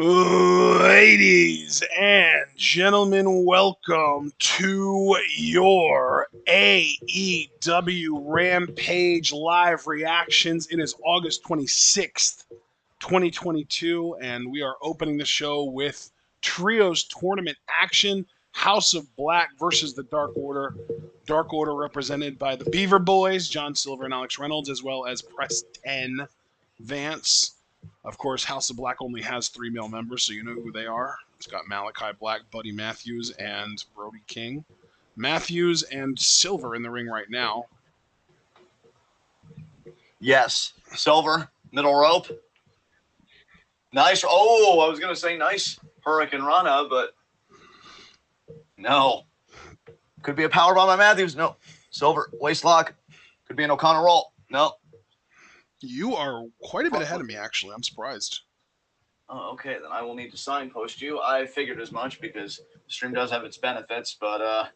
Ladies and gentlemen, welcome to your AEW Rampage live reactions. It is August 26th, 2022, and we are opening the show with Trios Tournament action. House of Black versus the Dark Order. Dark Order represented by the Beaver Boys, John Silver and Alex Reynolds, as well as Preston Vance. Of course, House of Black only has 3 male members, so you know who they are. It's got Malachi Black, Buddy Matthews, and Brody King. Matthews and Silver in the ring right now. Yes. Silver, middle rope. Nice. Oh, I was going to say nice Hurricane Rana, but no. Could be a powerbomb by Matthews. No. Silver, waist lock. Could be an O'Connor roll. No. You are quite a bit ahead of me, actually. I'm surprised. Oh, okay. Then I will need to signpost you. I figured as much because the stream does have its benefits, but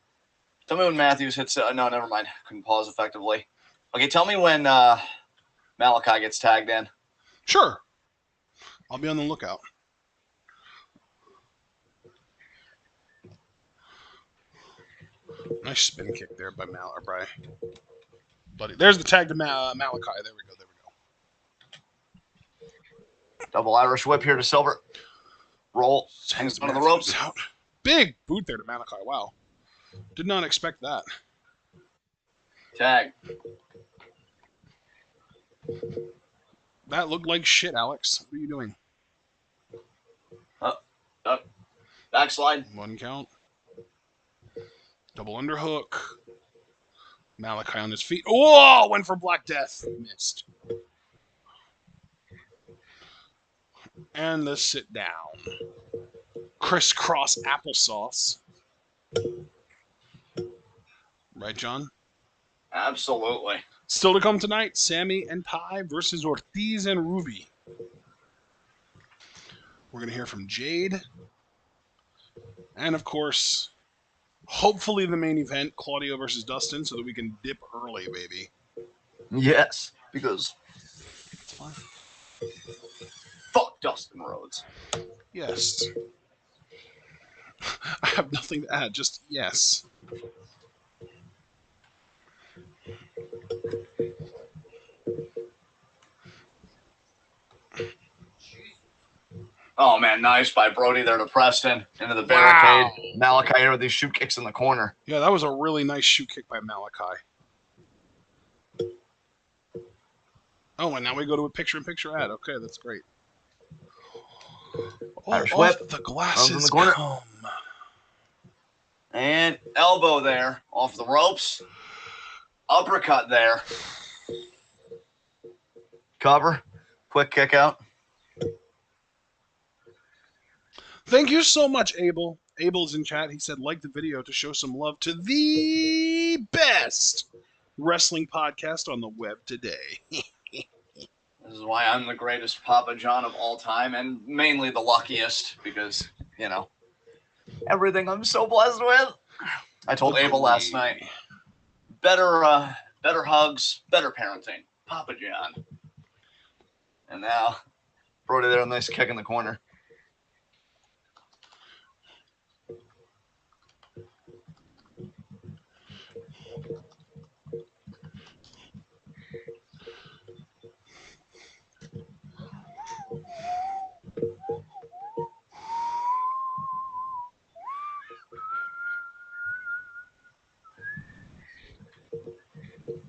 tell me when Matthews hits. No, never mind. Couldn't pause effectively. Okay, tell me when Malachi gets tagged in. Sure. I'll be on the lookout. Nice spin kick there by Buddy. There's the tag to Malachi. There we go. Double Irish whip here to Silver. Roll. Hangs on the ropes. Out. Big boot there to Malachi. Wow. Did not expect that. Tag. That looked like shit, Alex. What are you doing? Backslide. 1 count. Double underhook. Malachi on his feet. Oh, went for Black Death. Missed. And the sit down. Crisscross applesauce. Right, John? Absolutely. Still to come tonight, Sammy and Ty versus Ortiz and Ruby. We're going to hear from Jade. And, of course, hopefully the main event, Claudio versus Dustin, so that we can dip early, baby. Yes, because it's fine. Fuck Dustin Rhodes. Yes. I have nothing to add, just yes. Oh, man, nice by Brody there to Preston. Into the barricade. Wow. Malachi here with these shoot kicks in the corner. Yeah, that was a really nice shoot kick by Malachi. Oh, and now we go to a picture-in-picture ad. Okay, that's great. Irish whip. The glasses in the corner. come. And elbow there off the ropes. Uppercut there. Cover. Quick kick out. Thank you so much, Abel. Abel's in chat. He said, like the video to show some love to the best wrestling podcast on the web today. This is why I'm the greatest Papa John of all time, and mainly the luckiest, because, you know, everything I'm so blessed with. I told Abel last night, better hugs, better parenting, Papa John. And now, Brody there, a nice kick in the corner.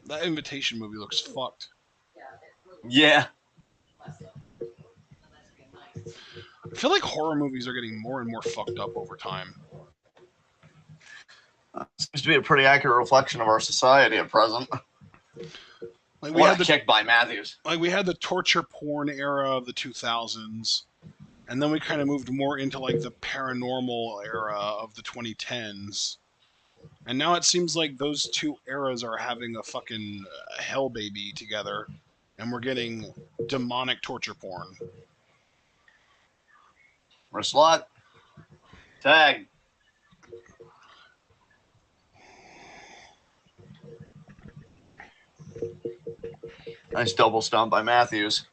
That Invitation movie looks fucked. Yeah. I feel like horror movies are getting more and more fucked up over time. Seems to be a pretty accurate reflection of our society at present. Like What a kick by Matthews. Like we had the torture porn era of the 2000s, and then we kind of moved more into like the paranormal era of the 2010s. And now it seems like those two eras are having a fucking hell baby together, and we're getting demonic torture porn. Wrist lock. Tag. Nice double stomp by Matthews.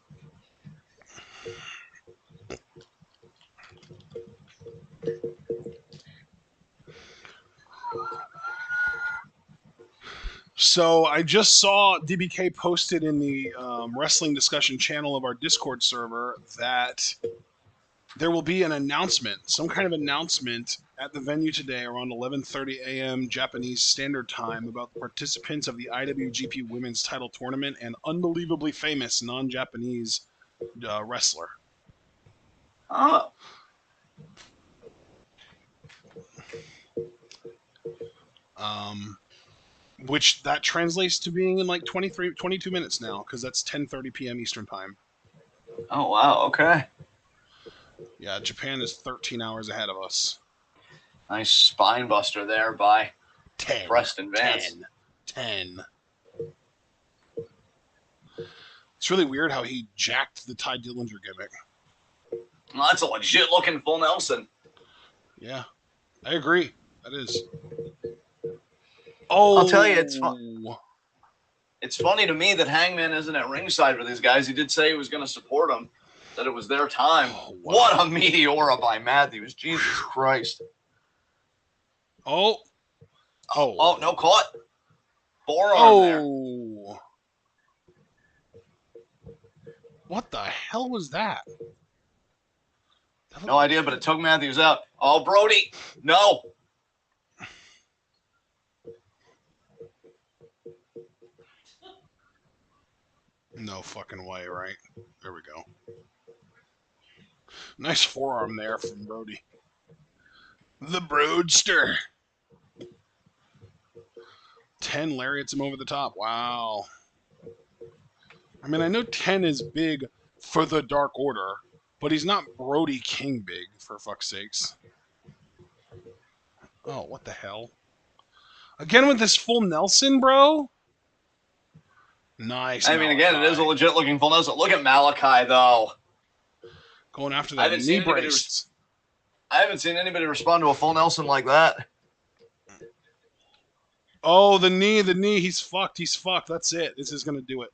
So I just saw DBK posted in the wrestling discussion channel of our Discord server that there will be an announcement, some kind of announcement at the venue today around 11:30 a.m. Japanese Standard Time about the participants of the IWGP Women's Title Tournament and unbelievably famous non-Japanese wrestler. Oh. Which that translates to being in like 22 minutes now, because that's 10:30 p.m. Eastern Time. Oh, wow. Okay. Yeah, Japan is 13 hours ahead of us. Nice spine buster there by 10. Preston Vance. 10. It's really weird how he jacked the Ty Dillinger gimmick. Well, that's a legit looking full Nelson. Yeah, I agree. That is. Oh, I'll tell you, it's funny to me that Hangman isn't at ringside for these guys. He did say he was going to support them, that it was their time. Oh, wow. What a meteora by Matthews. Jesus Christ. Oh, no, caught. Forearm there. What the hell was that? No idea, but it took Matthews out. Oh, Brody. No. No fucking way, right? There we go. Nice forearm there from Brody. The Broadster. 10 lariats him over the top. Wow. I mean, I know 10 is big for the Dark Order, but he's not Brody King big, for fuck's sakes. Oh, what the hell? Again with this full Nelson, bro? Nice. I mean, again, it is a legit looking full Nelson. Look at Malachi, though. Going after that knee brace. I haven't seen anybody respond to a full Nelson like that. Oh, the knee. He's fucked. That's it. This is going to do it.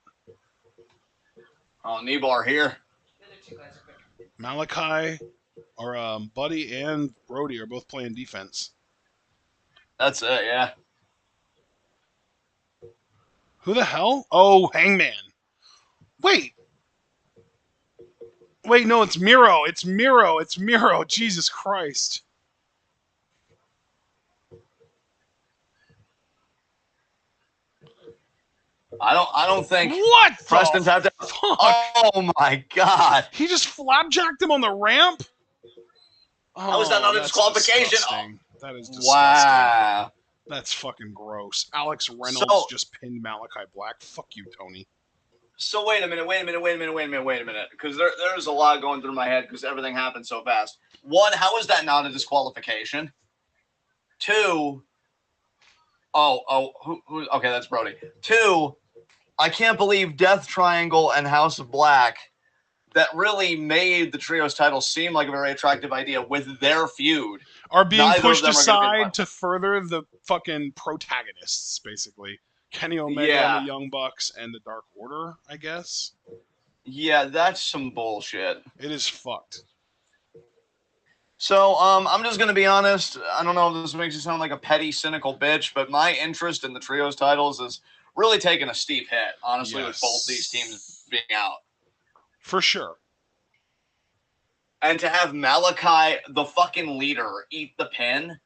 Oh, knee bar here. Malachi, or Buddy and Brody are both playing defense. That's it, yeah. Who the hell? Oh, Hangman. Wait, no, it's Miro. It's Miro. Jesus Christ. I don't think what Preston's had to. Fuck? Oh my God! He just flapjacked him on the ramp. How is that not a disqualification? Disgusting. That is disgusting. Wow. That's fucking gross. Alex Reynolds just pinned Malachi Black. Fuck you, Tony. So wait a minute, because there's a lot going through my head because everything happened so fast. One, how is that not a disqualification? Two, okay, that's Brody. Two, I can't believe Death Triangle and House of Black that really made the Trios title seem like a very attractive idea with their feud are being pushed aside to further the fucking protagonists, basically. Kenny Omega and the Young Bucks and the Dark Order, I guess. Yeah, that's some bullshit. It is fucked. So, I'm just going to be honest. I don't know if this makes you sound like a petty, cynical bitch, but my interest in the Trios titles is really taking a steep hit, honestly, with both these teams being out. For sure. And to have Malachi, the fucking leader, eat the pin.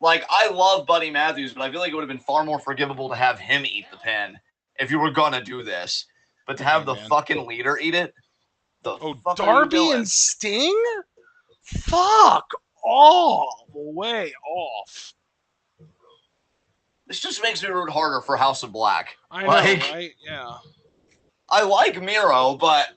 Like, I love Buddy Matthews, but I feel like it would have been far more forgivable to have him eat the pin if you were going to do this. But to have the fucking leader eat it? Darby and Sting? Fuck all the way off. This just makes me root harder for House of Black. I know, right? Yeah. I like Miro, but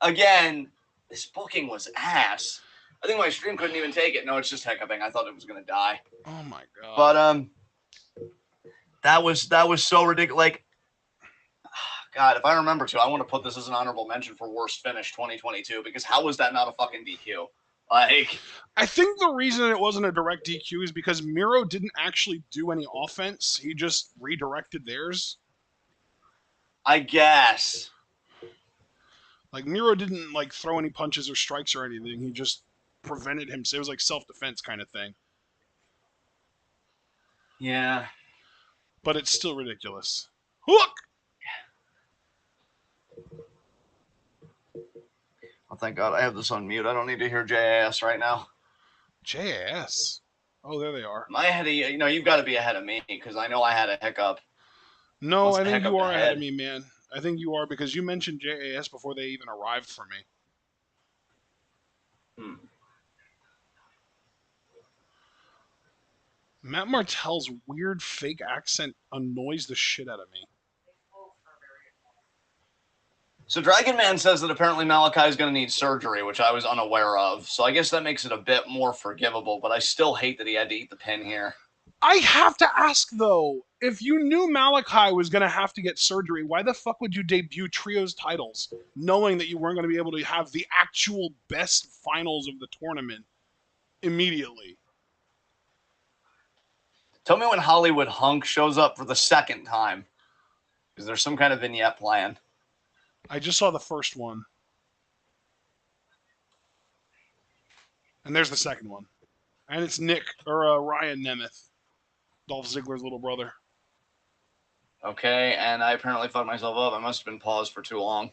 again, this booking was ass. I think my stream couldn't even take it. No, it's just hiccuping. I thought it was going to die. Oh my God. But that was so ridiculous. Like, God, if I remember to, I want to put this as an honorable mention for worst finish 2022 because how was that not a fucking DQ? Like, I think the reason it wasn't a direct DQ is because Miro didn't actually do any offense. He just redirected theirs. I guess. Like, Miro didn't, like, throw any punches or strikes or anything. He just prevented him. It was like self-defense kind of thing. Yeah. but it's still ridiculous. Hook! Oh, thank God I have this on mute. I don't need to hear JAS right now. JAS. Oh, there they are. Am I ahead of you? You know, you've got to be ahead of me because I know I had a hiccup. No, What's I the think you hiccup are ahead of ahead? me, man. I think you are because you mentioned JAS before they even arrived for me. Matt Martell's weird fake accent annoys the shit out of me. So Dragon Man says that apparently Malachi is going to need surgery, which I was unaware of. So I guess that makes it a bit more forgivable, but I still hate that he had to eat the pin here. I have to ask though, if you knew Malachi was going to have to get surgery, why the fuck would you debut trios titles knowing that you weren't going to be able to have the actual best finals of the tournament immediately? Tell me when Hollywood Hunk shows up for the second time. Is there some kind of vignette plan? I just saw the first one. And there's the second one. And it's Ryan Nemeth, Dolph Ziggler's little brother. Okay, and I apparently fucked myself up. I must have been paused for too long.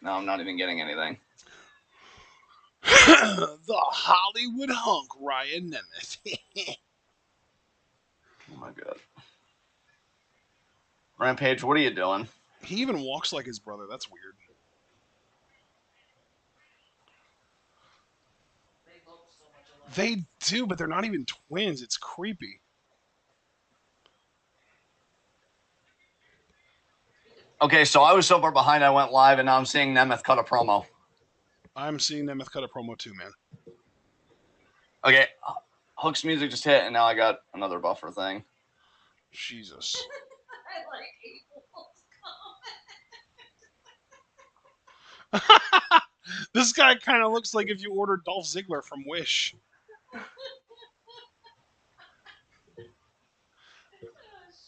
No, I'm not even getting anything. The Hollywood Hunk, Ryan Nemeth. Oh my God. Rampage, what are you doing? He even walks like his brother. That's weird. They do, but they're not even twins. It's creepy. Okay, so I was so far behind I went live, and now I'm seeing Nemeth cut a promo. I'm seeing Nemeth cut a promo too, man. Okay, Hook's music just hit, and now I got another buffer thing. Jesus. I like Abel's comment. This guy kind of looks like if you ordered Dolph Ziggler from Wish. Oh,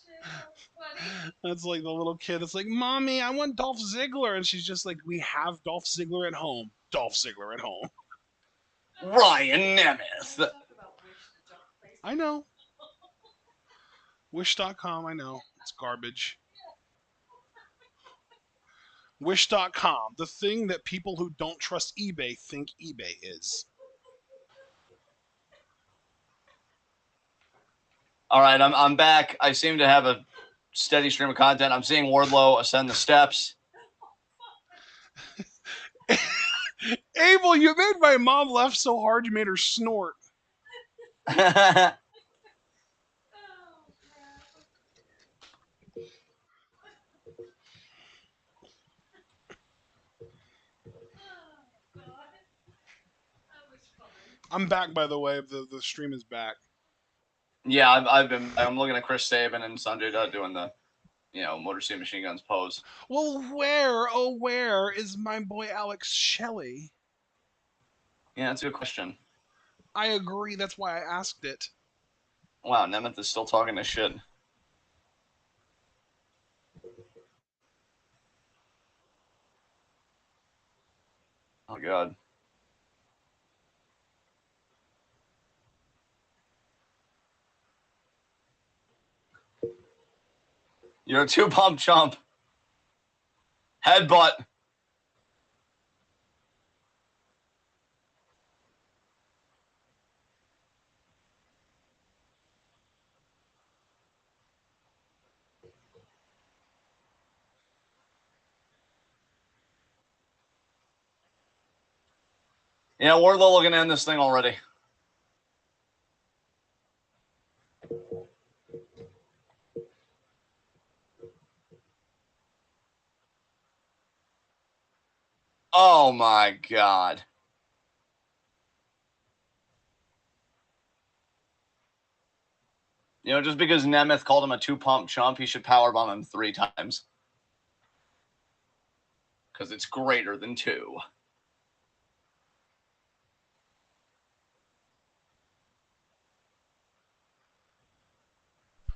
shit, that's funny. That's like the little kid that's like, Mommy, I want Dolph Ziggler. And she's just like, we have Dolph Ziggler at home. Dolph Ziggler at home. Ryan Nemeth. I know. Wish.com, I know. It's garbage. Wish.com, the thing that people who don't trust eBay think eBay is. All right, I'm back. I seem to have a steady stream of content. I'm seeing Wardlow ascend the steps. Abel, you made my mom laugh so hard you made her snort. I'm back, by the way. The stream is back. Yeah, I'm looking at Chris Sabin and Sanjay Dutt doing the, Motor City Machine Guns pose. Well, where is my boy Alex Shelley? Yeah, that's a good question. I agree. That's why I asked it. Wow, Nemeth is still talking this shit. Oh, God. You're a two-pump chump. Headbutt. Yeah, Wardlow looking to end this thing already. Oh, my God. Just because Nemeth called him a two-pump chump, he should powerbomb him 3 times. Because it's greater than 2.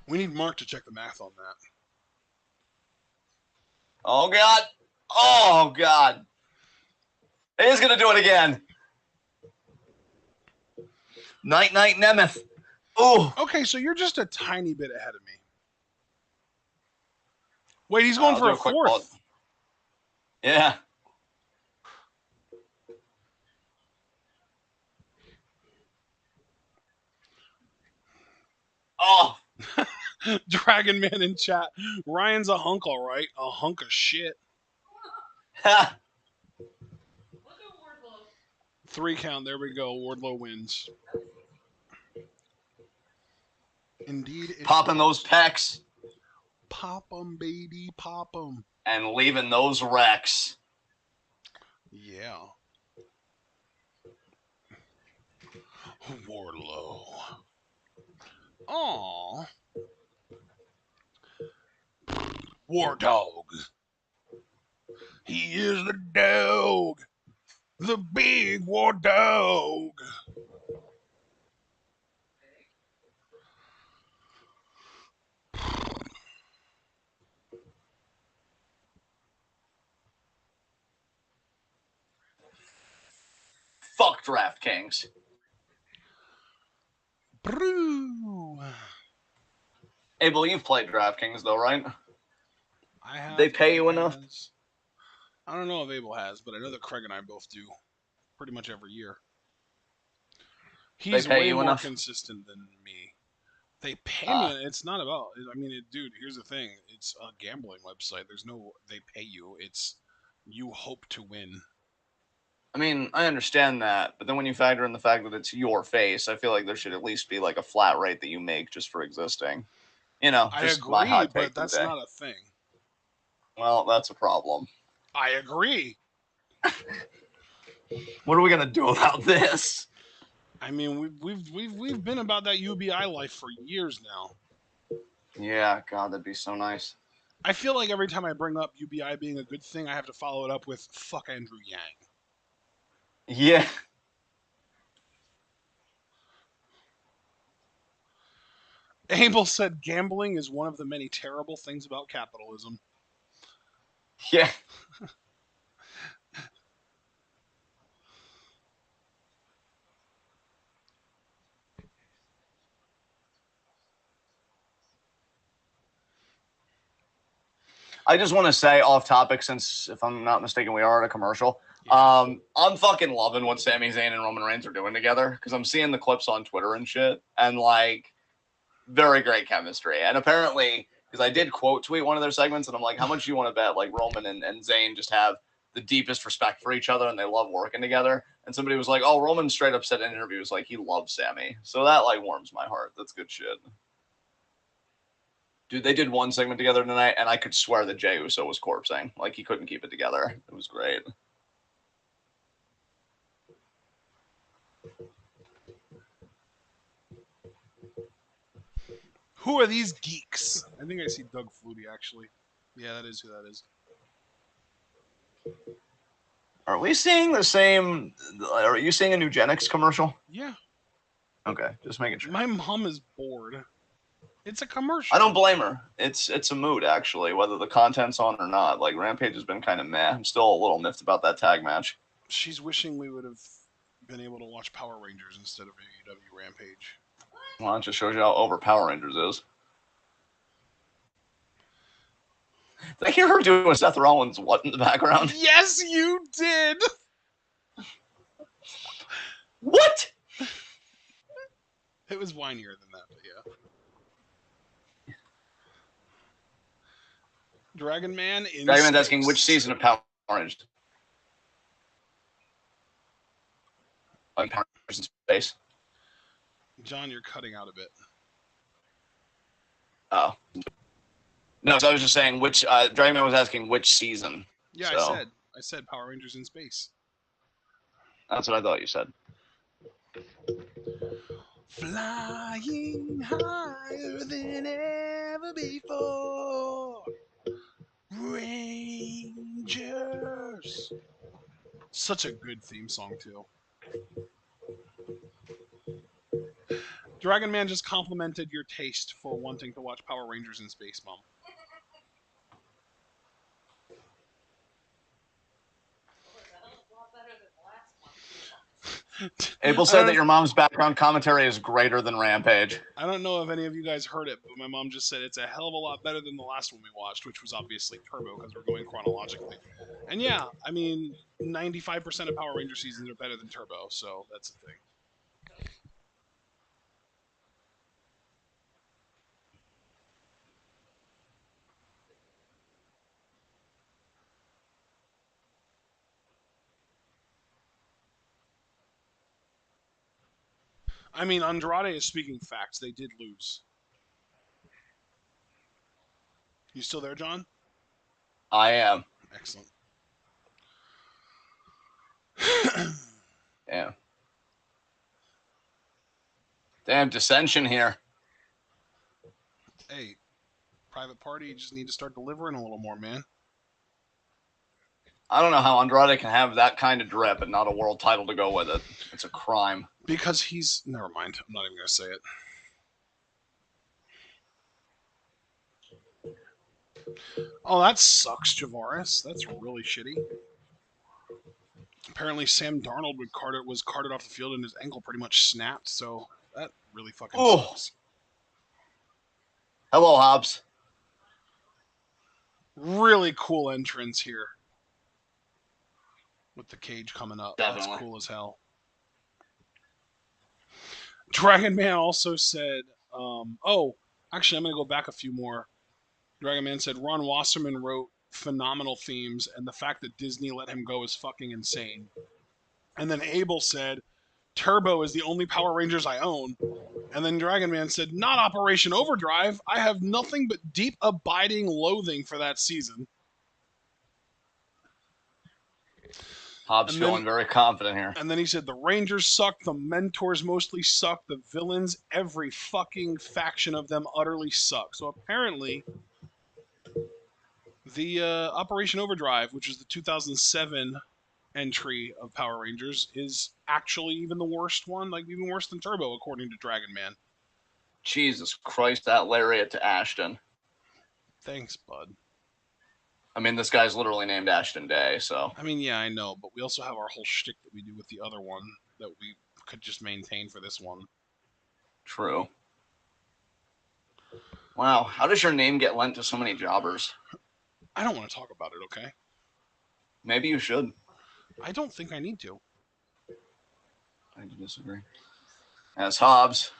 We need Mark to check the math on that. Oh, God. Oh, God. He's going to do it again. Night, Nemeth. Ooh. Okay, so you're just a tiny bit ahead of me. Wait, he's going I'll for do a quick fourth. pause. Yeah. Oh. Dragon Man in chat. Ryan's a hunk, all right. A hunk of shit. Ha. Look at Wardlow. 3 count. There we go. Wardlow wins. Indeed. It Popping those was. pecs Pop 'em, baby. Pop 'em. and leaving those wrecks. Yeah. Wardlow. Aww. War Dog. He is the dog. The big war dog. Fuck DraftKings. Brew. Abel, you've played DraftKings though, right? I have. They pay you enough? I don't know if Abel has, but I know that Craig and I both do. Pretty much every year. He's pay way you more enough? consistent than me. They pay Ah. me. It's not about. I mean, dude. Here's the thing. It's a gambling website. There's no. They pay you. It's you hope to win. I mean, I understand that, but then when you factor in the fact that it's your face, I feel like there should at least be like a flat rate that you make just for existing. You know, I just my agree, hot take but for the that's day. not a thing. Well, that's a problem. I agree. What are we gonna do about this? I mean, we've been about that UBI life for years now. Yeah, God, that'd be so nice. I feel like every time I bring up UBI being a good thing, I have to follow it up with fuck Andrew Yang. Yeah. Abel said gambling is one of the many terrible things about capitalism. Yeah. I just want to say off topic, since if I'm not mistaken, we are at a commercial. Yeah. I'm fucking loving what Sami Zayn and Roman Reigns are doing together because I'm seeing the clips on Twitter and shit, and like, very great chemistry. And apparently, because I did quote tweet one of their segments, and I'm like, how much do you want to bet like Roman and Zayn just have the deepest respect for each other and they love working together? And somebody was like, oh, Roman straight up said in interviews like he loves Sammy, so that like warms my heart. That's good shit. Dude, they did one segment together tonight, and I could swear that Jey Uso was corpsing. Like, he couldn't keep it together. It was great. Who are these geeks? I think I see Doug Flutie, actually. Yeah, that is who that is. Are we seeing the same... Are you seeing a Nugenix commercial? Yeah. Okay, just making sure. My mom is bored. It's a commercial. I don't blame her. It's a mood, actually, whether the content's on or not. Like, Rampage has been kind of meh. I'm still a little miffed about that tag match. She's wishing we would have been able to watch Power Rangers instead of AEW Rampage. Well, it just shows you how over Power Rangers is. Did I hear her doing Seth Rollins what in the background? Yes, you did! What? It was whinier than that, but yeah. Dragon Man in Dragon Man's space. asking which season of Power Rangers. Like Power Rangers in space. John, you're cutting out a bit. Oh. No, so I was just saying which Dragon Man was asking which season. Yeah, so. I said Power Rangers in space. That's what I thought you said. Flying higher than ever before. Rangers. Such a good theme song, too. Dragon Man just complimented your taste for wanting to watch Power Rangers in space, Mom. Well, that was a lot better than the last one. Abel said that your mom's background commentary is greater than Rampage. I don't know if any of you guys heard it, but my mom just said it's a hell of a lot better than the last one we watched, which was obviously Turbo because we're going chronologically. And yeah, I mean, 95% of Power Ranger seasons are better than Turbo, so that's the thing. I mean, Andrade is speaking facts. They did lose. You still there, John? I am. Excellent. Yeah. Damn dissension here. Hey, private party, you just need to start delivering a little more, man. I don't know how Andrade can have that kind of drip and not a world title to go with it. It's a crime. Because he's... Never mind. I'm not even going to say it. Oh, that sucks, Javaris. That's really shitty. Apparently, Sam Darnold was carted off the field and his ankle pretty much snapped, so that really fucking sucks. Hello, Hobbs. Really cool entrance here. With the cage coming up. Definitely. That's cool as hell. Dragon Man also said, actually, I'm going to go back a few more. Dragon Man said Ron Wasserman wrote phenomenal themes, and the fact that Disney let him go is fucking insane. And then Abel said, Turbo is the only Power Rangers I own. And then Dragon Man said, not Operation Overdrive. I have nothing but deep, abiding loathing for that season. Hobbs feeling very confident here. And then he said, the Rangers suck, the Mentors mostly suck, the villains, every fucking faction of them utterly suck. So apparently, the Operation Overdrive, which is the 2007 entry of Power Rangers, is actually even the worst one, like even worse than Turbo, according to Dragon Man. Jesus Christ, that lariat to Ashton. Thanks, bud. I mean, this guy's literally named Ashton Day, so... I mean, yeah, I know, but we also have our whole shtick that we do with the other one that we could just maintain for this one. True. Wow, how does your name get lent to so many jobbers? I don't want to talk about it, okay? Maybe you should. I don't think I need to. I disagree. As Hobbs,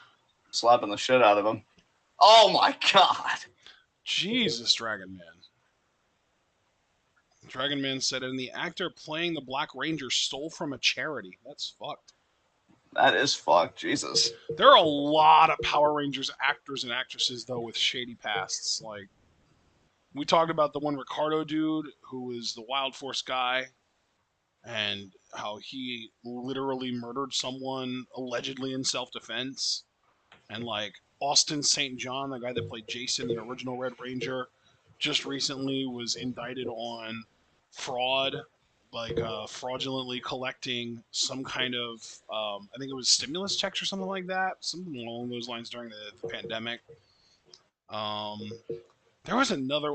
slapping the shit out of him. Oh my god! Jesus, Dragon Man. Dragon Man said, and the actor playing the Black Ranger stole from a charity. That's fucked. That is fucked, Jesus. There are a lot of Power Rangers actors and actresses, though, with shady pasts. Like, we talked about the one Ricardo dude, who was the Wild Force guy, and how he literally murdered someone allegedly in self-defense. And, like, Austin St. John, the guy that played Jason, the original Red Ranger, just recently was indicted on fraud, like fraudulently collecting some kind of, I think it was stimulus checks or something like that, something along those lines during the pandemic. There was another,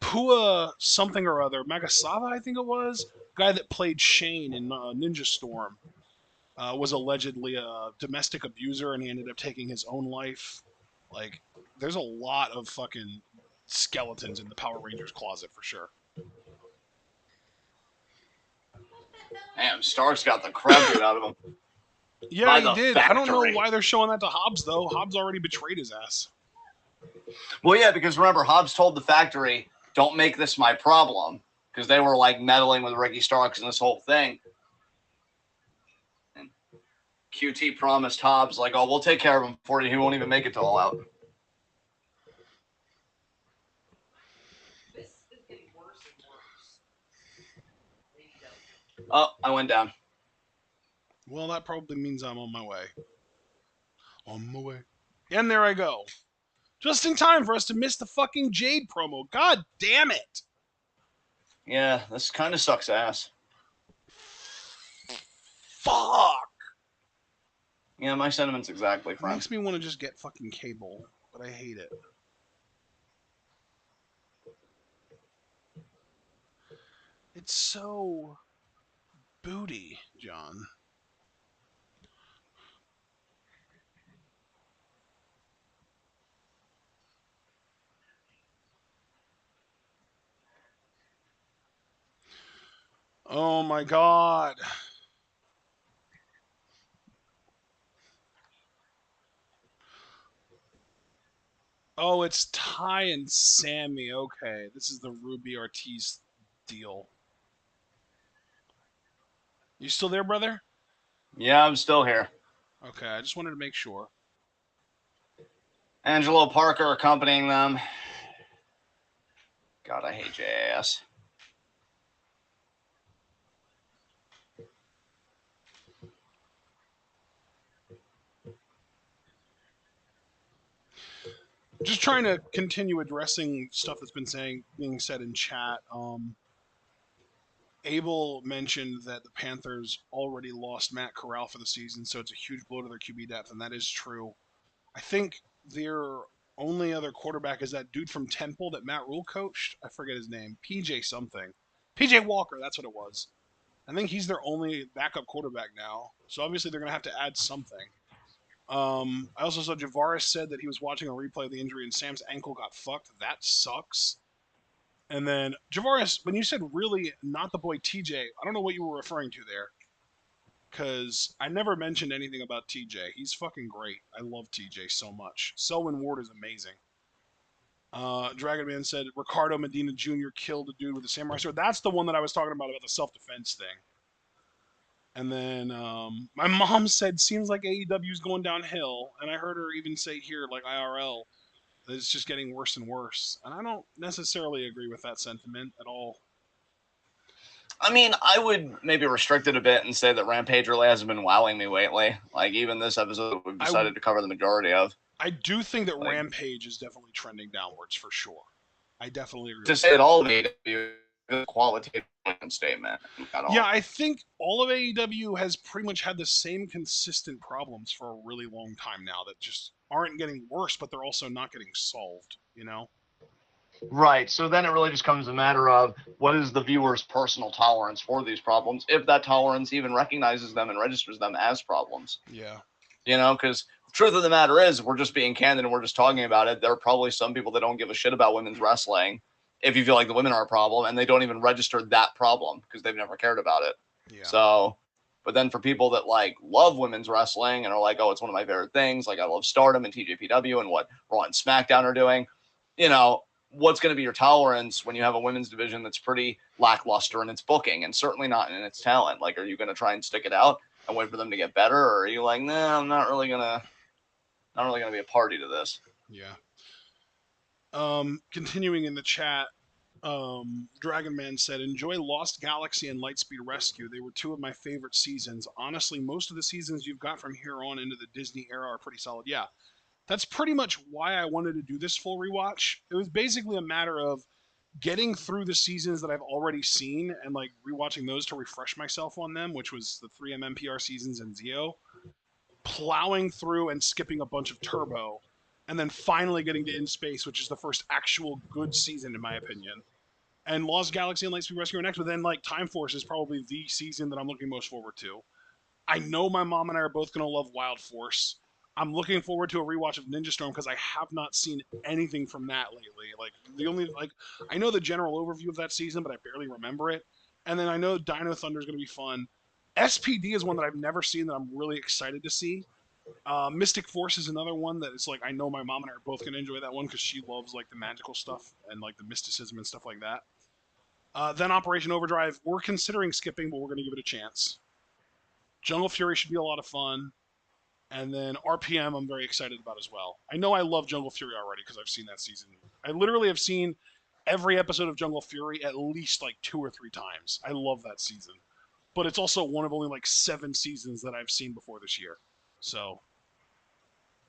Pua something or other, Magasawa, I think it was, guy that played Shane in Ninja Storm, was allegedly a domestic abuser, and he ended up taking his own life. Like, there's a lot of fucking skeletons in the Power Rangers closet for sure. Damn, Stark's got the crap beat out of him. Yeah, he did. I don't know why they're showing that to Hobbs, though. Hobbs already betrayed his ass. Well, yeah, because remember, Hobbs told the factory, don't make this my problem. Because they were, like, meddling with Ricky Starks and this whole thing. And QT promised Hobbs, like, oh, we'll take care of him for you. He won't even make it to All Out. This is getting worse and worse. Oh, I went down. Well, that probably means I'm on my way. On my way. And there I go. Just in time for us to miss the fucking Jade promo. God damn it. Yeah, this kind of sucks ass. Fuck. Yeah, my sentiments exactly, It friend. makes me want to just get fucking cable, but I hate it. It's so booty, John. Oh my God. Oh, it's Ty and Sammy. Okay, this is the Ruby Ortiz deal. You still there, brother? Yeah, I'm still here. Okay, I just wanted to make sure. Angelo Parker accompanying them. God, I hate JAS. Just trying to continue addressing stuff that's been being said in chat. Abel mentioned that the Panthers already lost Matt Corral for the season, so it's a huge blow to their QB depth, and that is true. I think their only other quarterback is that dude from Temple that Matt Rule coached. I forget his name. PJ something. PJ Walker, that's what it was. I think he's their only backup quarterback now. So obviously they're going to have to add something. I also saw Javaris said that he was watching a replay of the injury and Sam's ankle got fucked. That sucks. And then Javaris, when you said really not the boy TJ, I don't know what you were referring to there. Because I never mentioned anything about TJ. He's fucking great. I love TJ so much. Selwyn Ward is amazing. Dragon Man said Ricardo Medina Jr. killed a dude with a samurai sword. That's the one that I was talking about the self-defense thing. And then my mom said, seems like AEW is going downhill. And I heard her even say here, like IRL, that it's just getting worse and worse. And I don't necessarily agree with that sentiment at all. I mean, I would maybe restrict it a bit and say that Rampage really hasn't been wowing me lately. Like, even this episode we've decided to cover the majority of. I do think that Rampage is definitely trending downwards for sure. I definitely agree. To say that all of AEW is a qualitative statement. Yeah, I think all of AEW has pretty much had the same consistent problems for a really long time now that just aren't getting worse, but they're also not getting solved, you know? Right. So then it really just comes a matter of what is the viewer's personal tolerance for these problems, if that tolerance even recognizes them and registers them as problems. Yeah. You know, because the truth of the matter is, we're just being candid and we're just talking about it. There are probably some people that don't give a shit about women's wrestling if you feel like the women are a problem, and they don't even register that problem because they've never cared about it. Yeah. So, but then for people that like love women's wrestling and are like, oh, it's one of my favorite things, like I love Stardom and TJPW and what Raw and SmackDown are doing, you know, what's going to be your tolerance when you have a women's division that's pretty lackluster in its booking and certainly not in its talent? Like, are you going to try and stick it out and wait for them to get better, or are you like, nah, I'm not really gonna be a party to this? Yeah. Continuing in the chat, Dragon Man said, enjoy Lost Galaxy and Lightspeed Rescue. They were two of my favorite seasons. Honestly, most of the seasons you've got from here on into the Disney era are pretty solid. Yeah, that's pretty much why I wanted to do this full rewatch. It was basically a matter of getting through the seasons that I've already seen and like rewatching those to refresh myself on them, which was the 3MMPR seasons and Zio, plowing through and skipping a bunch of Turbo, and then finally getting to In Space, which is the first actual good season in my opinion. And Lost Galaxy and Lightspeed Rescue are next, but then like Time Force is probably the season that I'm looking most forward to. I know my mom and I are both going to love Wild Force. I'm looking forward to a rewatch of Ninja Storm because I have not seen anything from that lately. Like the only I know the general overview of that season, but I barely remember it. And then I know Dino Thunder is going to be fun. SPD is one that I've never seen that I'm really excited to see. Mystic Force is another one that is like I know my mom and I are both going to enjoy that one because she loves like the magical stuff and like the mysticism and stuff like that. Then Operation Overdrive, we're considering skipping, but we're going to give it a chance. Jungle Fury should be a lot of fun. And then RPM, I'm very excited about as well. I know I love Jungle Fury already because I've seen that season. I literally have seen every episode of Jungle Fury at least like 2 or 3 times. I love that season. But it's also one of only like 7 seasons that I've seen before this year. So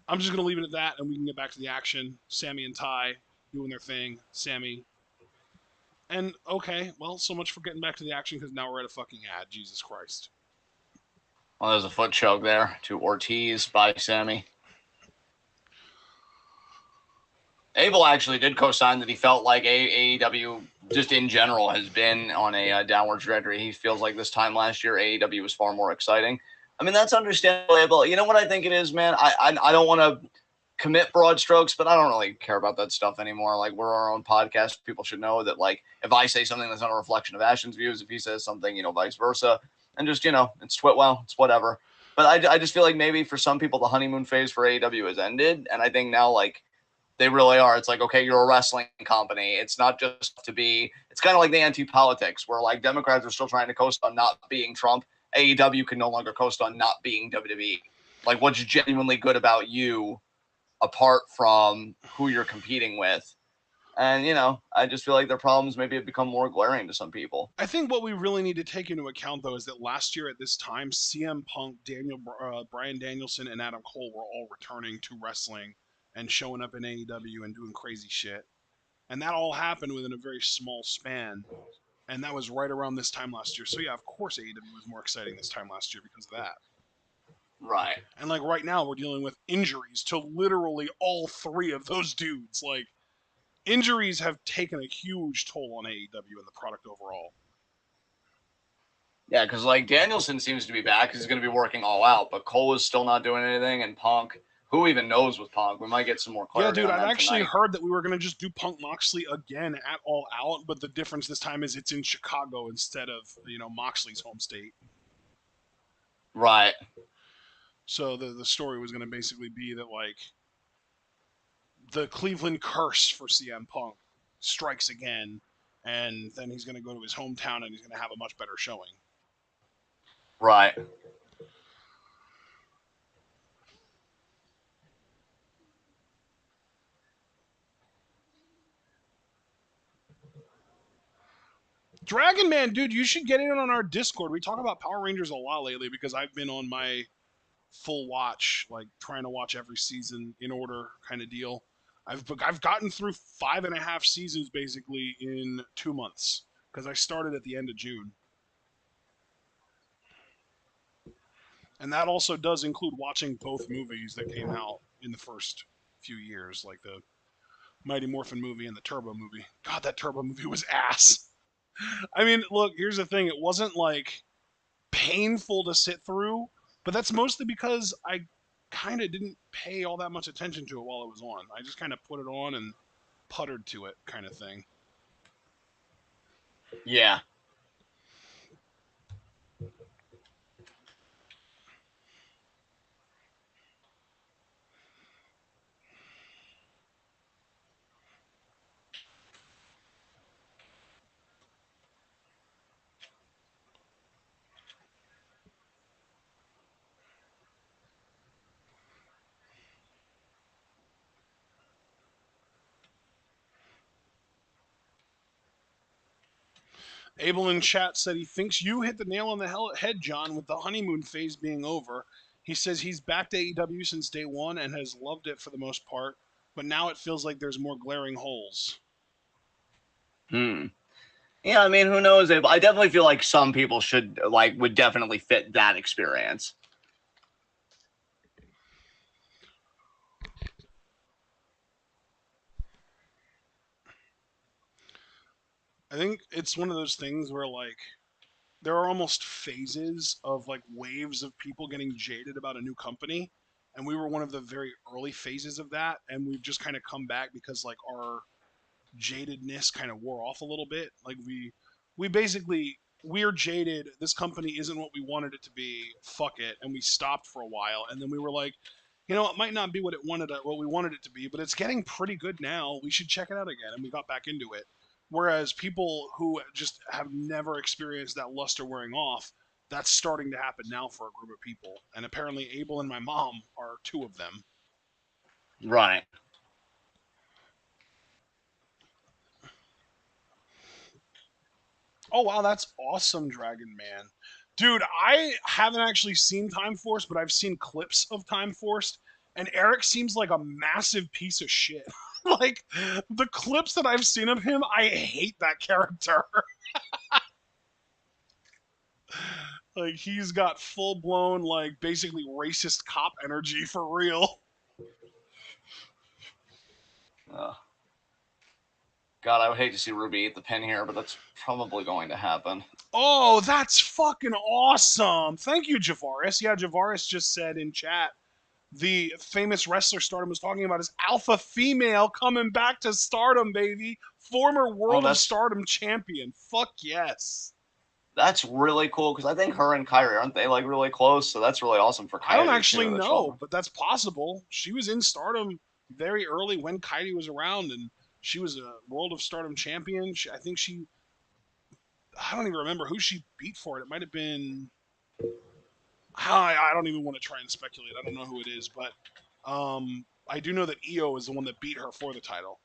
I'm just going to leave it at that and we can get back to the action. Sammy and Ty doing their thing. Sammy. And okay, well, so much for getting back to the action because now we're at a fucking ad. Jesus Christ. Well, there's a foot choke there to Ortiz by Sammy. Abel actually did co-sign that he felt like AEW just in general has been on a downward trajectory. He feels like this time last year AEW was far more exciting. I mean, that's understandable, Abel. You know what I think it is, man? I don't want to commit broad strokes, but I don't really care about that stuff anymore. Like, we're our own podcast. People should know that, like, if I say something that's not a reflection of Ashton's views, if he says something, vice versa, and just, it's Twitwell, it's whatever. But I just feel like maybe for some people, the honeymoon phase for AEW has ended. And I think now, like, they really are. It's like, okay, you're a wrestling company. It's not just to be, it's kind of like the anti-politics where, like, Democrats are still trying to coast on not being Trump. AEW can no longer coast on not being WWE. Like, what's genuinely good about you apart from who you're competing with? And, I just feel like their problems maybe have become more glaring to some people. I think what we really need to take into account, though, is that last year at this time, CM Punk, Bryan Danielson, and Adam Cole were all returning to wrestling and showing up in AEW and doing crazy shit. And that all happened within a very small span. And that was right around this time last year. So, yeah, of course AEW was more exciting this time last year because of that. Right. And, like, right now we're dealing with injuries to literally all three of those dudes. Like, injuries have taken a huge toll on AEW and the product overall. Yeah, because, like, Danielson seems to be back. He's going to be working all out. But Cole is still not doing anything. And Punk, who even knows with Punk? We might get some more clarity. Yeah, dude, on I've that actually tonight. heard that we were going to just do Punk Moxley again at All Out, but the difference this time is it's in Chicago instead of, Moxley's home state. Right. So the story was going to basically be that, like, the Cleveland curse for CM Punk strikes again, and then he's going to go to his hometown and he's going to have a much better showing. Right. Dragon Man, dude, you should get in on our Discord. We talk about Power Rangers a lot lately because I've been on my full watch, like trying to watch every season in order kind of deal. I've gotten through 5.5 seasons basically in 2 months because I started at the end of June. And that also does include watching both movies that came out in the first few years, like the Mighty Morphin movie and the Turbo movie. God, that Turbo movie was ass. I mean, look, here's the thing. It wasn't like painful to sit through, but that's mostly because I kind of didn't pay all that much attention to it while it was on. I just kind of put it on and puttered to it kind of thing. Yeah. Abel in chat said he thinks you hit the nail on the head, John, with the honeymoon phase being over. He says he's back to AEW since day one and has loved it for the most part, but now it feels like there's more glaring holes. Yeah, I mean, who knows? I definitely feel like some people would definitely fit that experience. I think it's one of those things where, like, there are almost phases of, like, waves of people getting jaded about a new company, and we were one of the very early phases of that, and we've just kind of come back because, like, our jadedness kind of wore off a little bit. Like, we're jaded. This company isn't what we wanted it to be. Fuck it. And we stopped for a while, and then we were like, it might not be what we wanted it to be, but it's getting pretty good now. We should check it out again, and we got back into it. Whereas people who just have never experienced that luster wearing off, that's starting to happen now for a group of people. And apparently Abel and my mom are two of them. Right. Oh, wow, that's awesome, Dragon Man. Dude, I haven't actually seen Time Force, but I've seen clips of Time Force, and Eric seems like a massive piece of shit. Like, the clips that I've seen of him, I hate that character. Like, he's got full-blown, like, basically racist cop energy for real. God, I would hate to see Ruby eat the pin here, but that's probably going to happen. Oh, that's fucking awesome. Thank you, Javaris. Yeah, Javaris just said in chat the famous wrestler Stardom was talking about is Alpha Female coming back to Stardom, baby. Former World of Stardom champion. Fuck yes. That's really cool because I think her and Kyrie, aren't they like really close? So that's really awesome for Kyrie. I don't actually know, but that's possible. She was in Stardom very early when Kyrie was around, and she was a World of Stardom champion. I don't even remember who she beat for it. It might have been. I don't even want to try and speculate. I don't know who it is, but I do know that Io is the one that beat her for the title.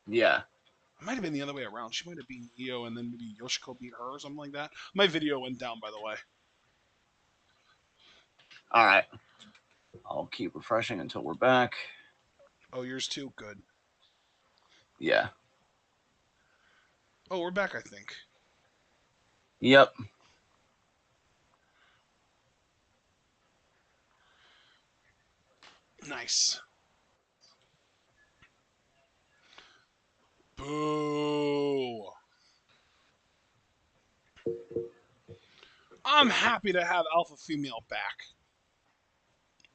Yeah. It might have been the other way around. She might have beaten Io, and then maybe Yoshiko beat her or something like that. My video went down, by the way. All right. I'll keep refreshing until we're back. Oh, yours too? Good. Yeah. Oh, we're back, I think. Yep. Nice. Boo. I'm happy to have Alpha Female back.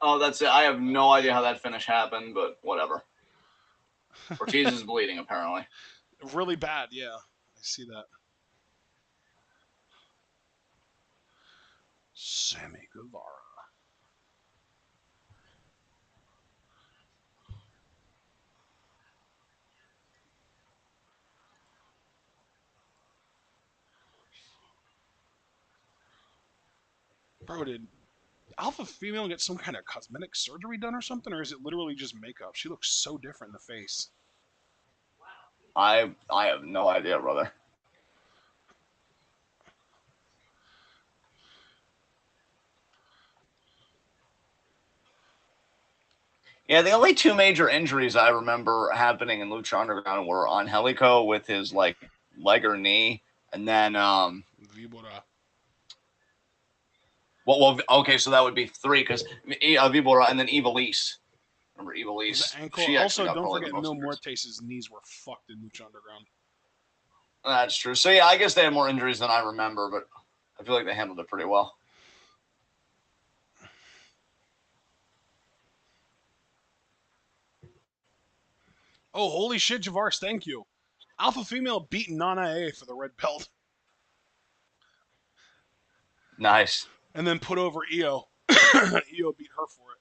Oh, that's it. I have no idea how that finish happened, but whatever. Ortiz is bleeding, apparently. Really bad, yeah. I see that. Sammy Guevara. Bro, did Alpha Female get some kind of cosmetic surgery done or something, or is it literally just makeup? She looks so different in the face. I have no idea, brother. Yeah, the only two major injuries I remember happening in Lucha Underground were on Helico with his like leg or knee, and then Vibora. Well, okay, so that would be three because Vibora and then Evilise. Remember Evilise? The ankle. Also, don't forget Mil Muertes' knees were fucked in Lucha Underground. That's true. So yeah, I guess they had more injuries than I remember, but I feel like they handled it pretty well. Oh, holy shit, Javaris, thank you. Alpha Female beat Nana A for the red belt. Nice. And then put over Io. Io beat her for it.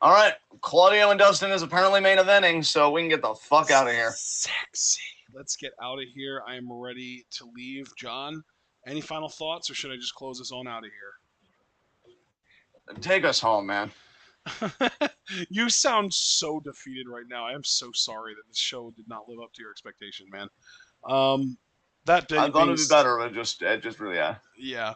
All right. Claudio and Dustin is apparently main eventing, so we can get the fuck out of here. Sexy. Let's get out of here. I am ready to leave. John, any final thoughts, or should I just close this on out of here? Take us home, man. You sound so defeated right now. I am so sorry that this show did not live up to your expectation, man. That I thought it'd be better, but it just really, yeah. Yeah.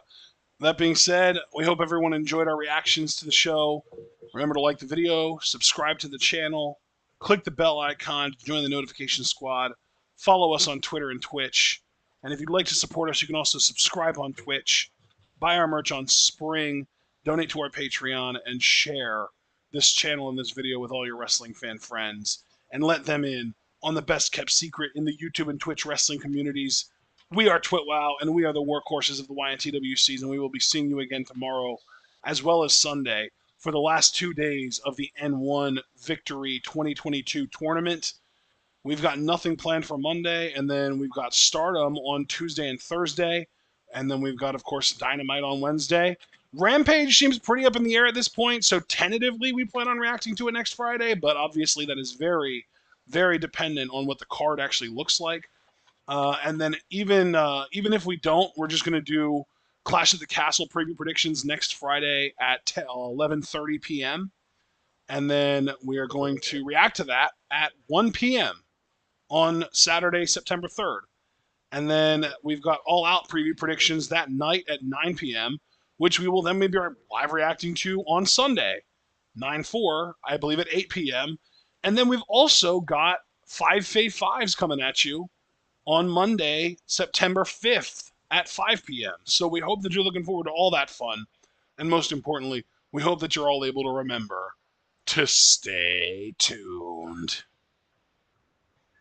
That being said, we hope everyone enjoyed our reactions to the show. Remember to like the video, subscribe to the channel, click the bell icon to join the notification squad, follow us on Twitter and Twitch, and if you'd like to support us, you can also subscribe on Twitch, buy our merch on Spring, donate to our Patreon, and share this channel and this video with all your wrestling fan friends, and let them in on the best kept secret in the YouTube and Twitch wrestling communities. We are TwitWow, and we are the workhorses of the YNTW season. We will be seeing you again tomorrow, as well as Sunday, for the last 2 days of the N1 Victory 2022 tournament. We've got nothing planned for Monday, and then we've got Stardom on Tuesday and Thursday, and then we've got, of course, Dynamite on Wednesday. Rampage seems pretty up in the air at this point, so tentatively we plan on reacting to it next Friday, but obviously that is very, very dependent on what the card actually looks like. And then even if we don't, we're just going to do Clash at the Castle preview predictions next Friday at 11:30 p.m. And then we are going to react to that at 1 p.m. on Saturday, September 3rd. And then we've got All Out preview predictions that night at 9 p.m., which we will then maybe live reacting to on Sunday, 9/4, I believe at 8 p.m. And then we've also got 5 Fave 5s coming at you on Monday, September 5th at 5 p.m. So we hope that you're looking forward to all that fun. And most importantly, we hope that you're all able to remember to stay tuned.